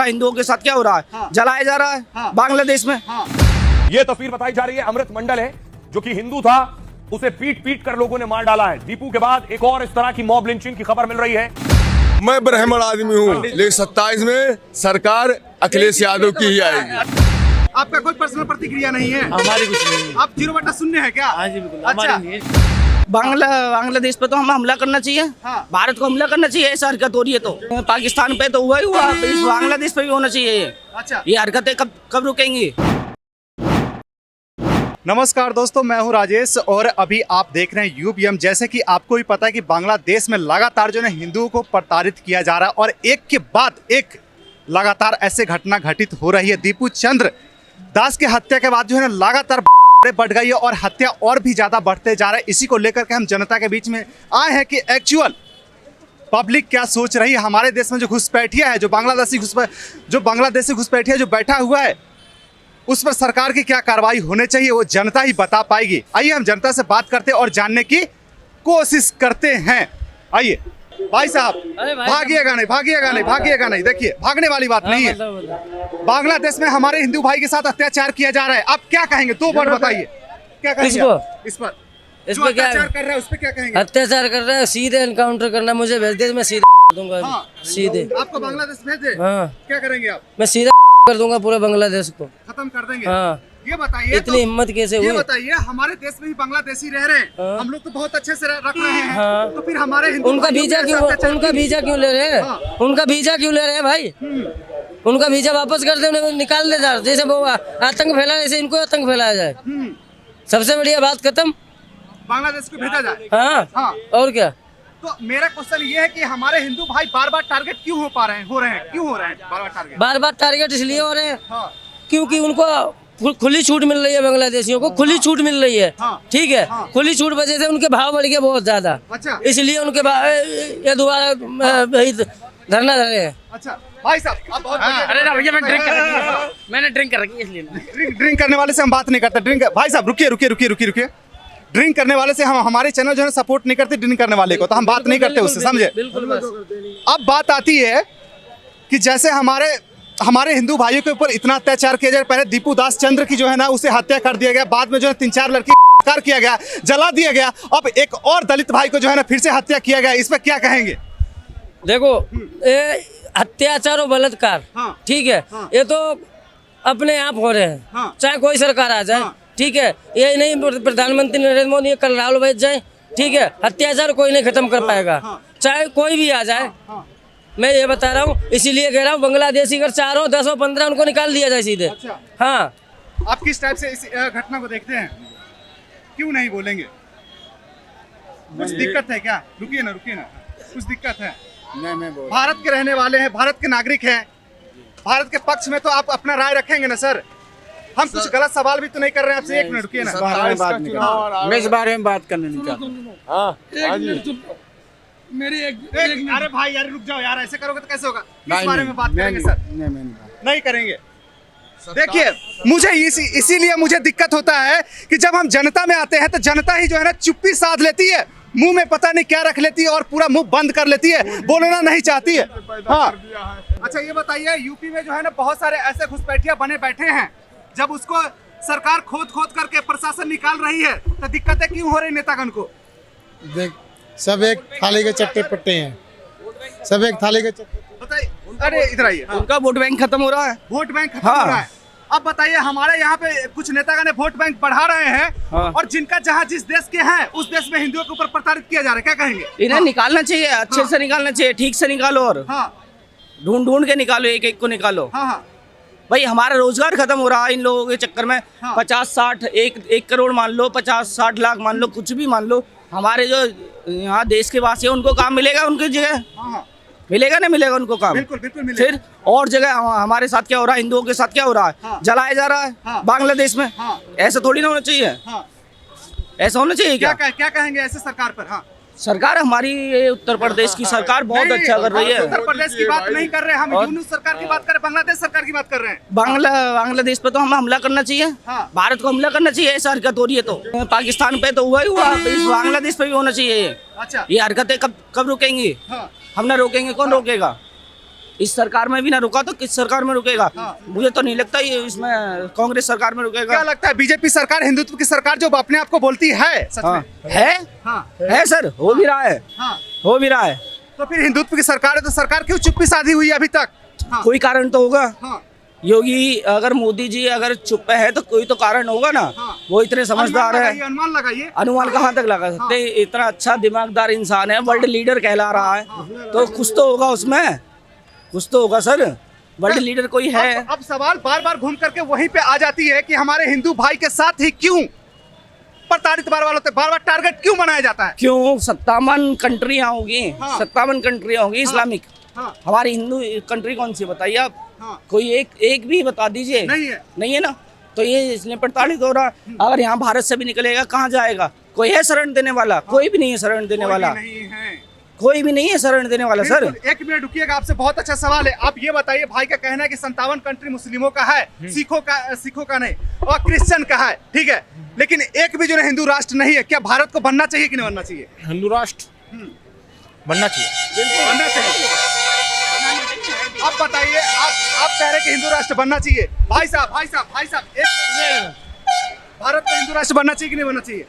है, हिंदुओं के साथ क्या हो रहा है? हाँ। जलाया जा रहा है हाँ। बांग्लादेश में। हाँ। ये तस्वीर बताई जा रही है, अमृत मंडल है जो कि हिंदू था, उसे पीट पीट कर लोगों ने मार डाला है। दीपू के बाद एक और इस तरह की मॉब लिंचिंग की खबर मिल रही है। मैं ब्राह्मण आदमी हूँ, लेकिन 27 में सरकार अखिलेश यादव की ही आएगी। आपका कोई पर्सनल प्रतिक्रिया नहीं है? हमारी कुछ नहीं है। आप 0/0 है क्या? हाँ जी बिल्कुल, अच्छा। हमारी नहीं है। बांग्लादेश पे तो हमें हमला करना चाहिए। हाँ। भारत को हमला करना चाहिए, ऐसा हरकत हो रही है तो। पाकिस्तान पे तो हुआ ही हुआ, इस बांग्लादेश पे भी होना चाहिए ये। अच्छा। ये हरकतें कब रुकेंगी? नमस्कार दोस्तों, मैं हूं राजेश और अभी आप देख रहे हैं यूपीएम। जैसे कि आपको भी पता है कि बांग्लादेश में लगातार जो है हिंदुओं को प्रताड़ित किया जा रहा है और एक के बाद एक लगातार ऐसे घटना घटित हो रही है। दीपू चंद्र दास की हत्या के बाद जो है ना लगातार बढ़ गई है और हत्या और भी ज़्यादा बढ़ते जा रहा है। इसी को लेकर के हम जनता के बीच में आए हैं कि एक्चुअल पब्लिक क्या सोच रही है। हमारे देश में जो घुसपैठिया है, जो बांग्लादेशी घुसपैठिया जो बैठा हुआ है, उस पर सरकार की क्या कार्रवाई होने चाहिए वो जनता ही बता पाएगी। आइए हम जनता से बात करते हैं और जानने की कोशिश करते हैं। आइए भाई साहब, भागिएगा नहीं। देखिए, भागने वाली बात नहीं है। बांग्लादेश में हमारे हिंदू भाई के साथ अत्याचार किया जा रहा है, आप क्या कहेंगे? 2 वर्ड बताइए, क्या कहेंगे इस पर? इस जो पे क्या अत्याचार कर रहा है उस पर क्या कहेंगे? अत्याचार कर रहा है, सीधे एनकाउंटर करना। मुझे भेज दे, मैं सीधे दूंगा। हाँ। सीधे आपको बांग्लादेश भेज दे? हाँ। क्या करेंगे आप? मैं सीधा कर दूंगा पूरे बांग्लादेश को, खत्म कर देंगे? हाँ। ये बताइए, इतनी हिम्मत कैसे ये हुई? बताइए, हमारे देश में भी बांग्लादेशी रह रहे हैं, हाँ। हम लोग तो बहुत अच्छे से रख रहे हैं, हाँ। तो फिर हमारे हिंदू उनका भाइयों वीजा पे क्यों ऐसा अत्याचार उनका वीजा क्यों ले रहे हैं? हाँ। उनका वीजा क्यों ले रहे हैं भाई? उनका वीजा वापस कर दे, उन्हें निकाल दे। जैसे वो आतंक फैला, ऐसे इनको आतंक फैलाया जाए। सबसे बढ़िया बात खत्म, बांग्लादेश को भेजा जाए। हाँ। हाँ। और क्या? तो मेरा क्वेश्चन ये है कि हमारे हिंदू भाई बार बार टारगेट क्यों हो रहे हैं बार बार टारगेट? बार बार टारगेट इसलिए हो रहे हैं हाँ। क्योंकि उनको खुली छूट मिल रही है। बांग्लादेशियों को खुली छूट मिल रही है, हाँ। ठीक है। हाँ। खुली छूट वजह से उनके भाव बढ़ गए बहुत ज्यादा, अच्छा। इसलिए उनके ये दोबारा धरना धर रहे हैं। अच्छा भाई साहब, आप बहुत अरे ना भैया, मैंने ड्रिंक कर रखी है इसलिए। ड्रिंक करने वाले से हम बात नहीं करते। भाई साहब रुकिए। ड्रिंक करने वाले से हम, हमारे चैनल जो है सपोर्ट नहीं करते ड्रिंक करने वाले को, तो हम बात नहीं करते उससे, समझे? बिल्कुल। बस अब बात आती है कि जैसे हमारे हिंदू भाइयों के ऊपर इतना अत्याचार किया जाए। पहले दीपू दास चंद्र की जो है ना उसे हत्या कर दिया गया, बाद में जो है 3-4 लड़की कार किया गया, जला दिया गया। अब एक और दलित भाई को जो है ना फिर से हत्या किया गया, इस पर क्या कहेंगे? देखो, ये अत्याचार और बलात्कार, हाँ। ठीक है, हाँ। ये तो अपने आप हो रहे हैं, हाँ। चाहे कोई सरकार आ जाए, हाँ। ठीक है। ये नहीं प्रधानमंत्री नरेंद्र मोदी कल राहुल भेज जाए, ठीक है, अत्याचार कोई नहीं खत्म कर पाएगा, हाँ। चाहे कोई भी आ जाए। हाँ। मैं ये बता रहा हूँ, इसीलिए कह रहा हूँ बांग्लादेशी अगर 4 हो 10 हो 15 उनको निकाल दिया जाए सीधे। अच्छा। हाँ। आप किस टाइप से इस घटना को देखते हैं? क्यों नहीं बोलेंगे? कुछ दिक्कत है क्या? रुकिए ना, कुछ दिक्कत है? भारत के रहने वाले हैं, भारत के नागरिक हैं, भारत के पक्ष में तो आप अपना राय रखेंगे ना सर। हम कुछ गलत सवाल भी तो नहीं कर रहे हैं आपसे। 1 मिनट रुकिए ना, मैं इस बारे में बात करने नहीं चाहता। मेरी अरे भाई यार रुक जाओ यार, ऐसे करोगे तो कैसे होगा? किस बारे में बात करेंगे सर? नहीं करेंगे। देखिए, मुझे इसीलिए मुझे दिक्कत होता है कि जब हम जनता में आते हैं तो जनता ही जो है ना चुप्पी साध लेती है, मुंह में पता नहीं क्या रख लेती है और पूरा मुंह बंद कर लेती है, बोलना नहीं चाहती है। हाँ। अच्छा ये बताइए, यूपी में जो है ना बहुत सारे ऐसे घुसपैठिया बने बैठे हैं, जब उसको सरकार खोद करके प्रशासन निकाल रही है तो दिक्कतें क्यों हो रही नेतागण को? देख, सब एक थाली के चट्टे पट्टे हैं, सब एक थाली के चट्टे। बताइए, अरे इधर आइए। हाँ। उनका वोट बैंक खत्म हो रहा है। वोट बैंक खत्म हो रहा है। अब बताइए, हमारे यहाँ पे कुछ नेतागण ने वोट बैंक बढ़ा रहे हैं, हाँ। और जिनका जहाँ जिस देश के हैं उस देश में हिंदुओं के ऊपर प्रताड़ित किया जा रहा है, क्या कहेंगे? इन्हें निकालना चाहिए, अच्छे से निकालना चाहिए, ठीक से निकालो और ढूंढ के निकालो, एक को निकालो। हाँ। भाई हमारा रोजगार खत्म हो रहा है इन लोगों के चक्कर में। 50-60 1 करोड़ मान लो, 50-60 लाख मान लो, कुछ भी मान लो, हमारे जो यहाँ देश के वासी हैं उनको काम मिलेगा उनकी जगह? मिलेगा नहीं मिलेगा उनको काम? बिल्कुल मिलेगा। फिर और जगह हमारे साथ क्या हो रहा है, हिंदुओं के साथ क्या हो रहा है? हाँ। जलाया जा रहा है बांग्लादेश में। ऐसा थोड़ी ना होना चाहिए। ऐसा होना चाहिए क्या? क्या कहेंगे ऐसे सरकार पर? हाँ। सरकार हमारी ये उत्तर प्रदेश की सरकार बहुत अच्छा कर रही है। उत्तर प्रदेश की बात नहीं कर रहे हैं हम, यूनुस सरकार की बात कर रहे हैं, बांग्लादेश सरकार की बात कर रहे हैं। बांग्लादेश पे तो हमें हमला करना चाहिए, हाँ। भारत को हमला करना चाहिए, ऐसा हरकत हो रही है तो। पाकिस्तान पे तो हुआ ही हुआ, इस बांग्लादेश पे भी होना चाहिए ये। अच्छा। ये हरकतें कब रुकेंगी? हाँ। हम ना रोकेंगे, कौन रोकेगा? इस सरकार में भी ना रुका तो किस सरकार में रुकेगा? मुझे तो नहीं लगता ये इसमें कांग्रेस सरकार में रुकेगा। क्या लगता है बीजेपी सरकार हिंदुत्व की सरकार जो अपने आप को बोलती है सच हाँ, में? है सर, हो भी रहा है, हो भी रहा है। तो फिर हिंदुत्व की सरकार है तो सरकार क्यों चुप्पी साधी हुई है अभी तक? कोई कारण तो होगा। हाँ। योगी अगर मोदी जी अगर चुप है तो कोई तो कारण होगा ना। वो इतने समझदार है, अनुमान लगाइए। अनुमान कहाँ तक लगा सकते हैं? इतना अच्छा दिमागदार इंसान है, वर्ल्ड लीडर कहला रहा है, तो कुछ तो होगा उसमें, कुछ तो होगा सर। वर्ल्ड लीडर कोई है। अब सवाल बार बार घूम करके वहीं पे आ जाती है कि हमारे हिंदू भाई के साथ ही क्यों प्रताड़ित बार बार टारगेट क्यों बनाया जाता है? क्यों? 57 कंट्रियां होगी, 57 कंट्रियां होगी इस्लामिक। हमारी हिंदू कंट्री कौन सी बताइए आप? कोई एक भी बता दीजिए। नहीं है ना, तो ये इसलिए प्रताड़ित हो रहा। अगर यहाँ भारत से भी निकलेगा कहाँ जाएगा? कोई है शरण देने वाला? कोई भी नहीं है शरण देने वाला, कोई भी नहीं है शरण देने वाला सर। एक मिनट रुकिएगा, आपसे बहुत अच्छा सवाल है। आप ये बताइए, भाई का कहना है कि 57 कंट्री मुस्लिमों का है, सिखों का नहीं और क्रिश्चियन का है, ठीक है, लेकिन एक भी जो है हिंदू राष्ट्र नहीं है। क्या भारत को बनना चाहिए कि नहीं बनना चाहिए? हिंदू राष्ट्र बनना चाहिए, बनना चाहिए। अब बताइए, आप कह रहे हैं कि हिंदू राष्ट्र बनना चाहिए। भाई साहब एक भारत को हिंदू राष्ट्र बनना चाहिए कि नहीं बनना चाहिए?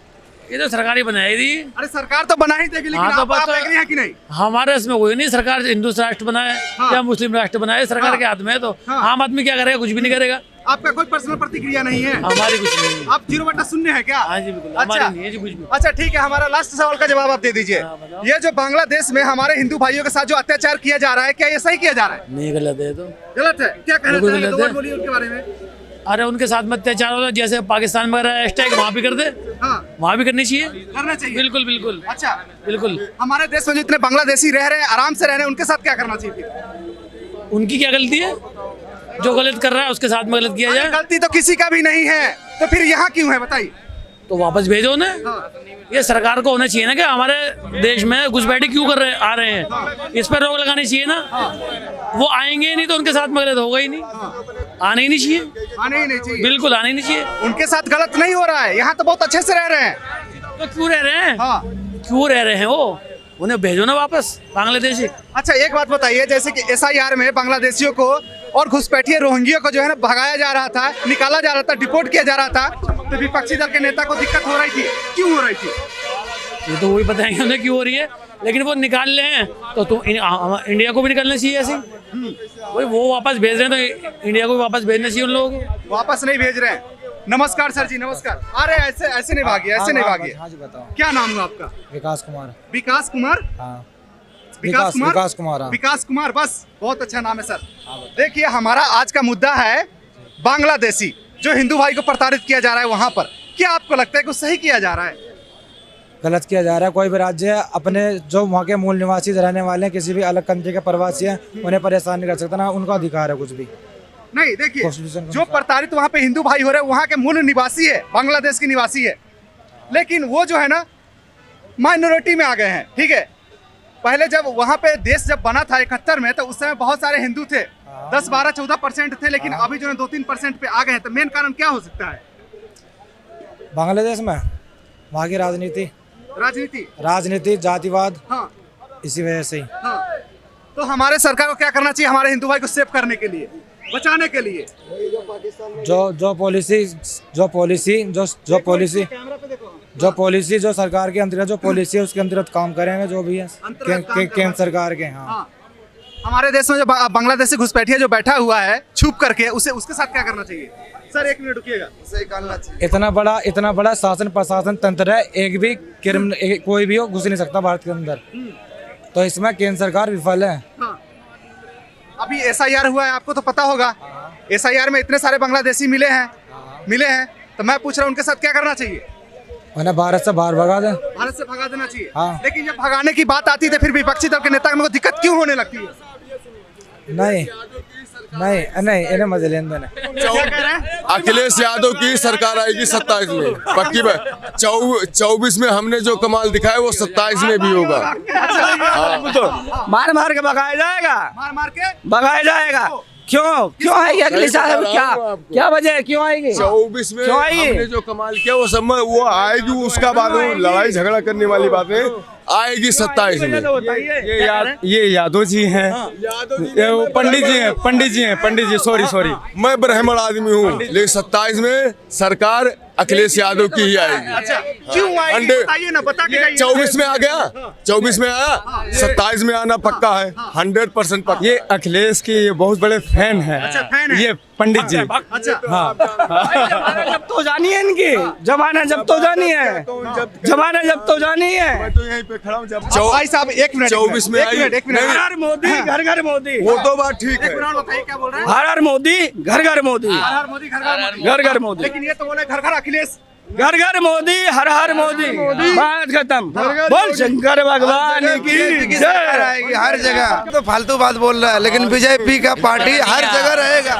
ये तो सरकार ही बनाई थी। अरे सरकार तो बना ही देगी, लेकिन आप एग्री हैं कि नहीं? हमारे इसमें कोई नहीं, सरकार हिंदू राष्ट्र बनाए या मुस्लिम राष्ट्र बनाए, सरकार के हाथ में है। तो आम आदमी क्या करेगा? कुछ भी नहीं करेगा। आपका कोई पर्सनल प्रतिक्रिया नहीं है? हमारी कुछ नहीं। आप 0/0 है क्या? हाँ जी बिल्कुल, हमारी नहीं है जी कुछ भी। अच्छा ठीक है, हमारा लास्ट सवाल का जवाब आप दे दीजिए। ये जो बांग्लादेश में हमारे हिंदू भाइयों के साथ जो अत्याचार किया जा रहा है, क्या ये सही किया जा रहा है? नहीं, गलत है। तो गलत है? क्या कहना बिल्कुल चाहेंगे? गलत दो है। बात बोलिए उनके बारे में। अरे उनके साथ में अत्याचार होता है, जैसे पाकिस्तान में स्ट्राइक वहाँ भी कर दे, वहाँ भी करनी चाहिए, करना चाहिए। बिल्कुल बिल्कुल। अच्छा बिल्कुल। हमारे देश में जो इतने बांग्लादेशी रह रहे हैं, आराम से रह रहे हैं, उनके साथ क्या करना चाहिए फिर? उनकी क्या गलती है? जो गलत कर रहा है उसके साथ में गलत किया जाए। गलती तो किसी का भी नहीं है, तो फिर यहाँ क्यों है बताइए? तो वापस भेजो ना। ये सरकार को होना चाहिए ना कि हमारे देश में घुसपैठी क्यों आ रहे हैं, इस पर रोक लगानी चाहिए ना। वो आएंगे नहीं तो उनके साथ में गलत होगा ही नहीं, आने ही नहीं चाहिए, आने ही नहीं चाहिए। बिल्कुल आने ही नहीं चाहिए। उनके साथ गलत नहीं हो रहा है, यहाँ तो बहुत अच्छे से रह रहे हैं। तो क्यों रह रहे हैं? क्यों रह रहे हैं वो? उन्हें भेजो ना वापस बांग्लादेशी। अच्छा एक बात बताइए, जैसे कि SIR में बांग्लादेशियों को और घुसपैठिए रोहिंग्या को जो है ना भगाया जा रहा था, निकाला जा रहा था, डिपोर्ट किया जा रहा था, तो विपक्षी दल के नेता को दिक्कत हो रही थी। क्यों हो रही थी? ये तो वही बताएंगे उन्हें क्यों हो रही है, लेकिन वो निकाल ले हैं तो इंडिया को भी निकलना चाहिए ऐसे। वही वो वापस भेज रहे हैं तो इंडिया को भी वापस भेजना चाहिए उन लोगों को। वापस नहीं भेज रहे हैं। नमस्कार सर जी, नमस्कार। अरे ऐसे नहीं भागिए, ऐसे नहीं भागिए। हाँ जी बताओ। क्या नाम है आपका? विकास कुमार। विकास कुमार? हाँ। विकास कुमार? विकास कुमार, हाँ। विकास कुमार, बस बहुत अच्छा नाम है सर। देखिए हमारा आज का मुद्दा है बांग्लादेशी, जो हिंदू भाई को प्रताड़ित किया जा रहा है वहाँ पर। क्या आपको लगता है कि सही किया जा रहा है? गलत किया जा रहा है। कोई भी राज्य अपने जो वहाँ के मूल निवासी रहने वाले हैं, किसी भी अलग कंट्री के प्रवासी हैं, उन्हें परेशान नहीं कर सकता, ना उनका अधिकार है कुछ भी। नहीं देखिए, जो प्रताड़ित वहाँ पे हिंदू भाई हो रहे हैं वहाँ के मूल निवासी है, बांग्लादेश के निवासी है, लेकिन वो जो है ना माइनॉरिटी में आ गए हैं। ठीक है, पहले जब वहाँ पे देश जब बना था 71 में, तो उस समय बहुत सारे हिंदू थे, 10, 12, 14% थे, लेकिन अभी जो है 2-3% पे आ गए हैं। तो मेन कारण क्या हो सकता है बांग्लादेश में? वहाँ की राजनीति, जातिवाद, इसी वजह से ही। तो हमारे सरकार को क्या करना चाहिए हमारे हिंदू भाई को सेव करने के लिए, बचाने के लिए? जो पॉलिसी जो सरकार के अंतर्गत जो पॉलिसी है उसके अंतर्गत काम करेंगे, जो भी है केंद्र सरकार के। हाँ। हमारे देश में जो बांग्लादेशी घुसपैठिया जो बैठा हुआ है छुप करके, उसके साथ क्या करना चाहिए? सर एक मिनट रुकिएगा। इतना बड़ा शासन प्रशासन तंत्र है, एक भी कोई भी हो घुस नहीं सकता भारत के अंदर, तो इसमें केंद्र सरकार विफल है। अभी SIR हुआ है, आपको तो पता होगा। SIR में इतने सारे बांग्लादेशी मिले हैं, तो मैं पूछ रहा हूँ उनके साथ क्या करना चाहिए? उन्हें भारत से बाहर भगा दें। भारत से भगा देना चाहिए। हाँ। लेकिन जब भगाने की बात आती है तो फिर विपक्षी दल के नेता को दिक्कत क्यों होने लगती है? नहीं इन्हें मजे लेने देना। अखिलेश यादव की सरकार आएगी 27 में पक्की बात। 24 में हमने जो कमाल दिखाया वो 27 में भी होगा। मार मार के भगाया जाएगा, मार मार के भगाया जाएगा। क्यों आएगी अगले साल? क्या वजह है, क्यों आएगी? 24 में क्यों आएगी? हमने जो कमाल किया वो सब में वो आएगी, उसका बाद वो लड़ाई झगड़ा करने वाली बातें आएगी 27 में। ये यादव जी हैं, ये वो पंडित जी हैं, सॉरी मैं ब्राह्मण आदमी हूँ, लेकिन 27 में सरकार अखिलेश यादव की ही आएगी। अच्छा, क्यों आएगी बताइए ना, बता के जाइए। 24 में आ गया, 24 में आया, 27 में आना पक्का है, 100% पक्का। ये अखिलेश के ये बहुत बड़े फैन हैं। अच्छा, फैन है। ये पंडित जी। अच्छा, हाँ, जब तो जानी है इनकी, जमाना जब तो जानी है, जमाना जब तो जानी है। मैं तो यहीं पे खड़ा हूँ। जब भाई साहब 1 मिनट, 24 में आई, एक मिनट। हर हर मोदी, घर घर मोदी। वो तो बात ठीक है। बताइए क्या बोल रहे हैं? हर हर मोदी, घर घर मोदी। हर हर मोदी, घर घर मोदी। घर घर मोदी, लेकिन ये तो बोले घर घर अखिलेश। घर घर मोदी, हर हर मोदी। बात खत्म। बोल शंकर भगवान की जय। हर जगह तो फालतू बात बोल रहा है, लेकिन बीजेपी का पार्टी हर जगह रहेगा।